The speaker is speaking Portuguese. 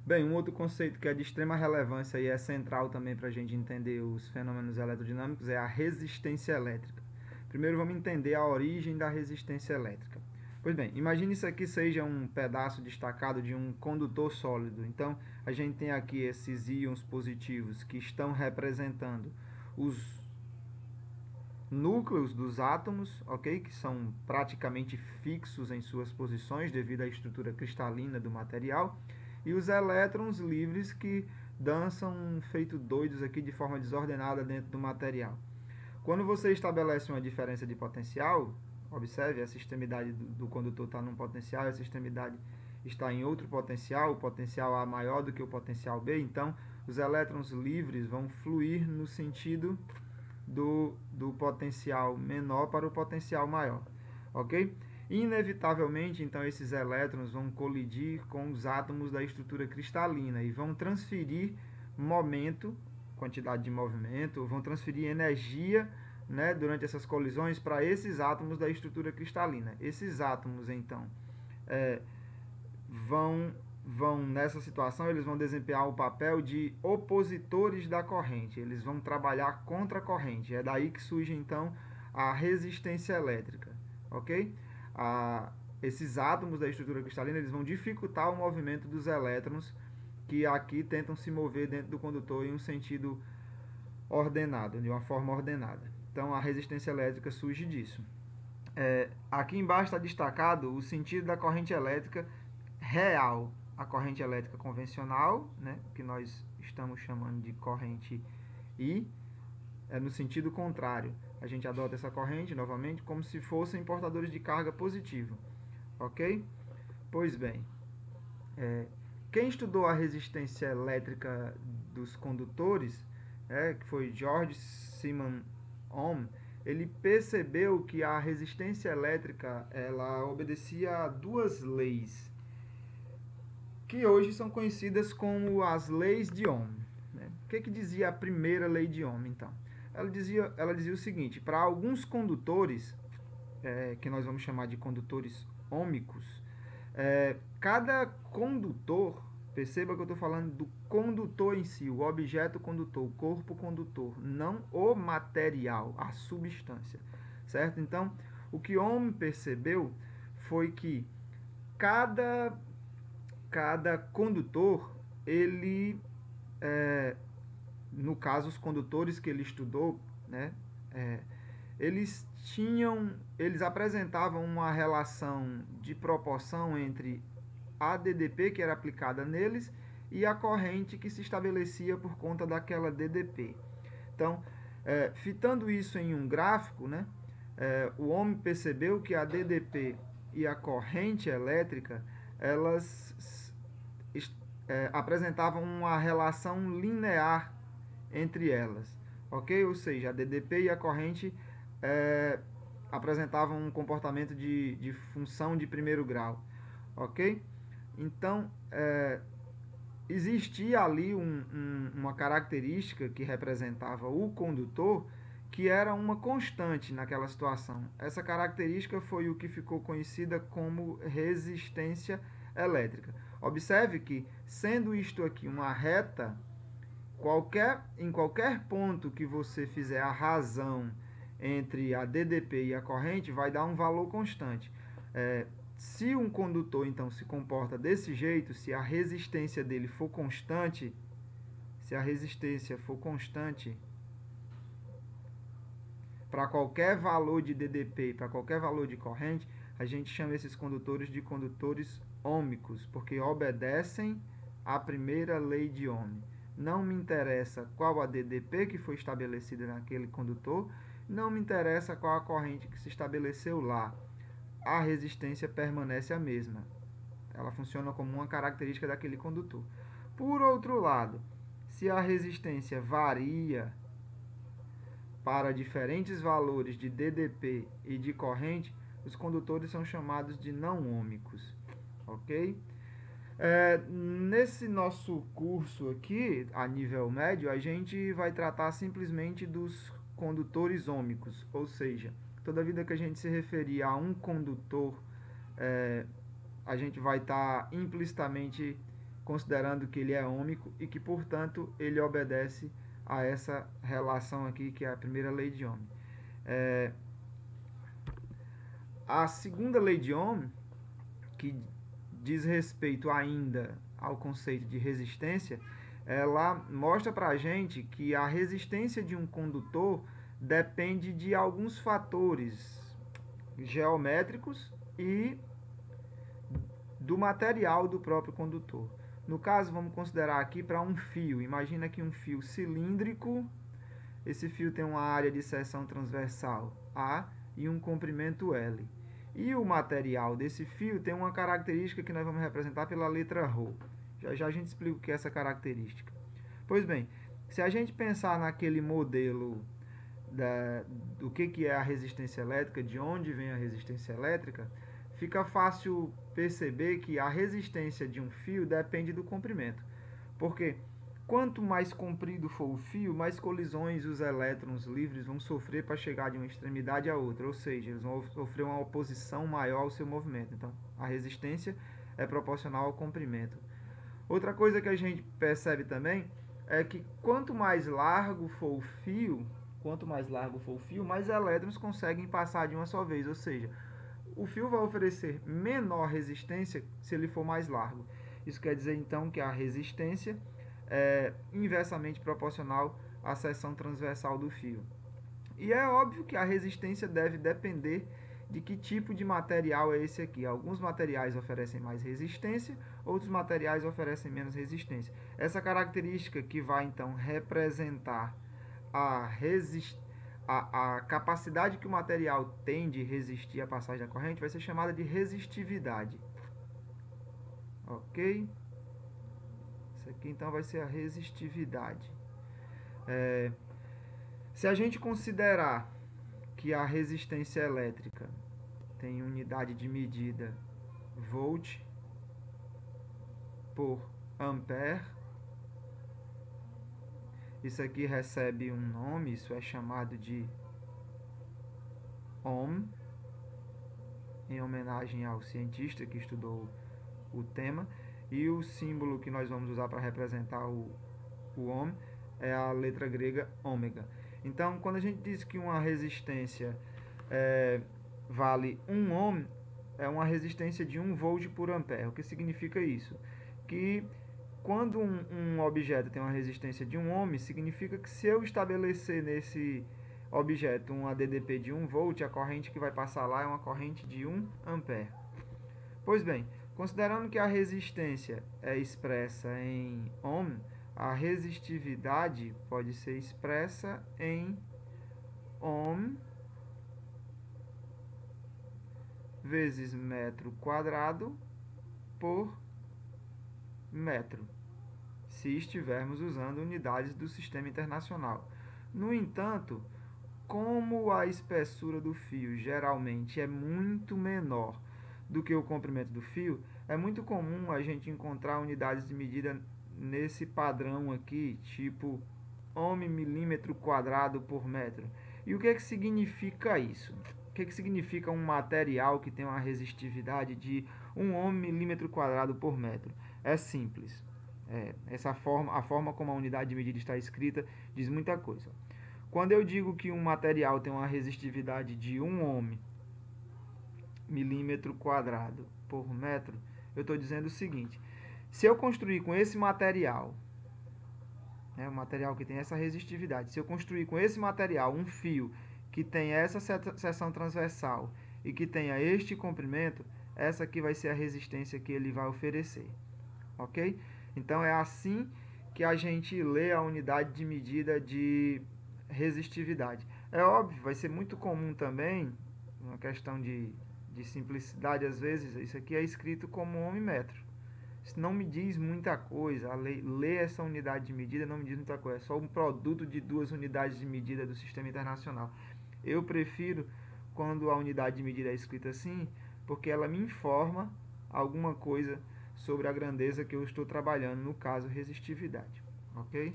Bem, um outro conceito que é de extrema relevância e é central também para a gente entender os fenômenos eletrodinâmicos é a resistência elétrica. Primeiro vamos entender a origem da resistência elétrica. Pois bem, imagine isso aqui seja um pedaço destacado de um condutor sólido. Então, a gente tem aqui esses íons positivos que estão representando os núcleos dos átomos, ok? Que são praticamente fixos em suas posições devido à estrutura cristalina do material, e os elétrons livres que dançam feito doidos aqui de forma desordenada dentro do material. Quando você estabelece uma diferença de potencial, observe, essa extremidade do condutor está num potencial, essa extremidade está em outro potencial, o potencial A maior do que o potencial B, então os elétrons livres vão fluir no sentido do potencial menor para o potencial maior, ok? Inevitavelmente, então, esses elétrons vão colidir com os átomos da estrutura cristalina e vão transferir momento, quantidade de movimento, vão transferir energia, né, durante essas colisões para esses átomos da estrutura cristalina. Esses átomos, então, vão nessa situação, eles vão desempenhar o papel de opositores da corrente, eles vão trabalhar contra a corrente. É daí que surge então a resistência elétrica, ok? Esses átomos da estrutura cristalina, eles vão dificultar o movimento dos elétrons que aqui tentam se mover dentro do condutor em um sentido ordenado, de uma forma ordenada. Então a resistência elétrica surge disso. Aqui embaixo está destacado o sentido da corrente elétrica real, a corrente elétrica convencional, né, que nós estamos chamando de corrente I, é no sentido contrário. A gente adota essa corrente, novamente, como se fossem portadores de carga positiva. Ok? Pois bem, quem estudou a resistência elétrica dos condutores, que foi George Simon Ohm, ele percebeu que a resistência elétrica ela obedecia a duas leis que hoje são conhecidas como as leis de Ohm. Né? O que dizia a primeira lei de Ohm, então? Ela dizia o seguinte: para alguns condutores, que nós vamos chamar de condutores ômicos, cada condutor, perceba que eu estou falando do condutor em si, o objeto condutor, o corpo condutor, não o material, a substância, certo? Então, o que Ohm percebeu foi que cada condutor, ele, no caso, os condutores que ele estudou, né, eles apresentavam uma relação de proporção entre a DDP que era aplicada neles e a corrente que se estabelecia por conta daquela DDP. Então, fitando isso em um gráfico, né, o homem percebeu que a DDP e a corrente elétrica, elas apresentavam uma relação linear entre elas, ok? Ou seja, a DDP e a corrente apresentavam um comportamento de função de primeiro grau, ok? Então, existia ali uma característica que representava o condutor que era uma constante naquela situação. Essa característica foi o que ficou conhecida como resistência elétrica. Observe que, sendo isto aqui uma reta, em qualquer ponto que você fizer a razão entre a DDP e a corrente, vai dar um valor constante. Se um condutor então se comporta desse jeito, se a resistência dele for constante, para qualquer valor de DDP, para qualquer valor de corrente, a gente chama esses condutores de condutores ômicos, porque obedecem à primeira lei de Ohm. Não me interessa qual a DDP que foi estabelecida naquele condutor, não me interessa qual a corrente que se estabeleceu lá. A resistência permanece a mesma. Ela funciona como uma característica daquele condutor. Por outro lado, se a resistência varia para diferentes valores de DDP e de corrente, os condutores são chamados de não ômicos, ok? Nesse nosso curso aqui, a nível médio, a gente vai tratar simplesmente dos condutores ômicos, ou seja, toda vida que a gente se referir a um condutor, a gente vai estar implicitamente considerando que ele é ômico e que, portanto, ele obedece a essa relação aqui, que é a primeira lei de Ohm. A segunda lei de Ohm, que diz respeito ainda ao conceito de resistência, ela mostra para a gente que a resistência de um condutor depende de alguns fatores geométricos e do material do próprio condutor. No caso, vamos considerar aqui para um fio. Imagina aqui um fio cilíndrico. Esse fio tem uma área de seção transversal A e um comprimento L. E o material desse fio tem uma característica que nós vamos representar pela letra ρ. Já já a gente explica o que é essa característica. Pois bem, se a gente pensar naquele modelo do que é a resistência elétrica, de onde vem a resistência elétrica, fica fácil perceber que a resistência de um fio depende do comprimento. Porque quanto mais comprido for o fio, mais colisões os elétrons livres vão sofrer para chegar de uma extremidade à outra, ou seja, eles vão sofrer uma oposição maior ao seu movimento. Então, a resistência é proporcional ao comprimento. Outra coisa que a gente percebe também é que quanto mais largo for o fio, mais elétrons conseguem passar de uma só vez, ou seja, o fio vai oferecer menor resistência se ele for mais largo. Isso quer dizer então que a resistência é inversamente proporcional à seção transversal do fio. E é óbvio que a resistência deve depender de que tipo de material é esse aqui. Alguns materiais oferecem mais resistência, outros materiais oferecem menos resistência. Essa característica que vai então representar a capacidade que o material tem de resistir à passagem da corrente vai ser chamada de resistividade. Ok? Isso aqui então vai ser a resistividade. Se a gente considerar que a resistência elétrica tem unidade de medida volt por ampere, isso aqui recebe um nome, isso é chamado de ohm, em homenagem ao cientista que estudou o tema, e o símbolo que nós vamos usar para representar o ohm é a letra grega ômega. Então, quando a gente diz que uma resistência vale 1 ohm, é uma resistência de 1 volt por ampere. O que significa isso? Que quando um objeto tem uma resistência de 1 ohm, significa que se eu estabelecer nesse objeto um ADDP de 1 volt, a corrente que vai passar lá é uma corrente de 1 ampere. Pois bem, considerando que a resistência é expressa em ohm, a resistividade pode ser expressa em ohm vezes metro quadrado por metro, se estivermos usando unidades do sistema internacional. No entanto, como a espessura do fio geralmente é muito menor do que o comprimento do fio, é muito comum a gente encontrar unidades de medida nesse padrão aqui, tipo ohm milímetro quadrado por metro. E o que é que significa isso? O que é que significa um material que tem uma resistividade de 1 ohm milímetro quadrado por metro? É simples. A forma como a unidade de medida está escrita diz muita coisa. Quando eu digo que um material tem uma resistividade de 1 ohm milímetro quadrado por metro, eu estou dizendo o seguinte: se eu construir com esse material, um material que tem essa resistividade, se eu construir com esse material um fio que tem essa seção transversal e que tenha este comprimento, essa aqui vai ser a resistência que ele vai oferecer. Ok? Então é assim que a gente lê a unidade de medida de resistividade. É óbvio, vai ser muito comum também, uma questão de simplicidade, às vezes, isso aqui é escrito como ohmmetro. Isso não me diz muita coisa. Ler essa unidade de medida não me diz muita coisa. É só um produto de duas unidades de medida do sistema internacional. Eu prefiro quando a unidade de medida é escrita assim, porque ela me informa alguma coisa sobre a grandeza que eu estou trabalhando, no caso, resistividade. Ok?